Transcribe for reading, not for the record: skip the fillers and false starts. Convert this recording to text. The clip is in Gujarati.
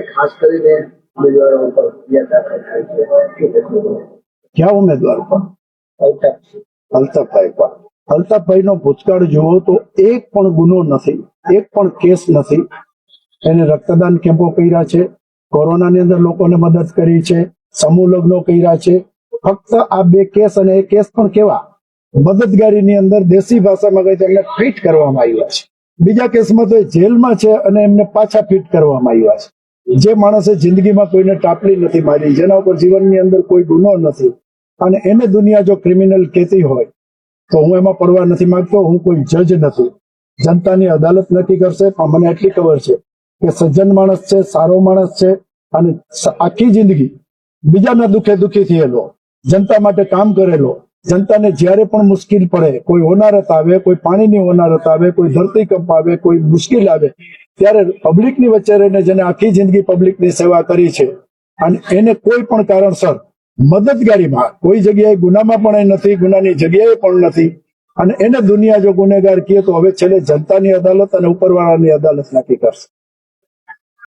ખાસ કરીને ઉમેદવારો ઉપર ફરિયાદ દાખલ થઈ છે. ક્યાં ઉમેદવાર પર? અલ્તાફભાઈ પર. અલ્તાફભાઈનો ભૂતકાળ જુઓ તો એક પણ ગુનો નથી, એક પણ કેસ નથી. એને રક્તદાન કેમ્પો કર્યા છે, કોરોનાની અંદર લોકોને મદદ કરી છે, સમૂહ લગ્નો કર્યા છે. ફક્ત આ બે કેસ, અને એ કેસ પણ કેવા મદદગારીની અંદર દેશી ભાષામાં કહી એમને ફિટ કરવામાં આવ્યા છે. બીજા કેસમાં તો એ જેલમાં છે અને એમને પાછા ફિટ કરવામાં આવ્યા છે. જે માણસે જિંદગીમાં કોઈને ટાપલી નથી મારી, જેના ઉપર જીવનની અંદર કોઈ ગુનો નથી, અને એને દુનિયા જો ક્રિમિનલ કહેતી હોય તો હું એમાં પડવા નથી માંગતો. હું કોઈ જજ નથી, જનતાની અદાલત નક્કી કરશે. પણ મને એટલી ખબર છે કે સજ્જન માણસ છે, સારો માણસ છે, અને આખી જિંદગી બીજાના દુઃખે દુઃખી થયેલો, જનતા માટે કામ કરેલો. જનતાને જ્યારે પણ મુશ્કેલ પડે, કોઈ હોનારત આવે, કોઈ પાણીની હોનારત આવે, કોઈ ધરતીકંપ આવે, કોઈ મુશ્કેલ આવે, ત્યારે પબ્લિકની વચ્ચે રહીને જેને આખી જિંદગી પબ્લિકની સેવા કરી છે, અને એને કોઈ પણ કારણસર મદદગારીમાં કોઈ જગ્યાએ ગુનામાં પણ એ નથી, ગુનાની જગ્યાએ પણ નથી, અને એને દુનિયા જો ગુનેગાર કહે તો હવે છેલ્લે જનતાની અદાલત અને ઉપરવાળાની અદાલત નક્કી કરશે.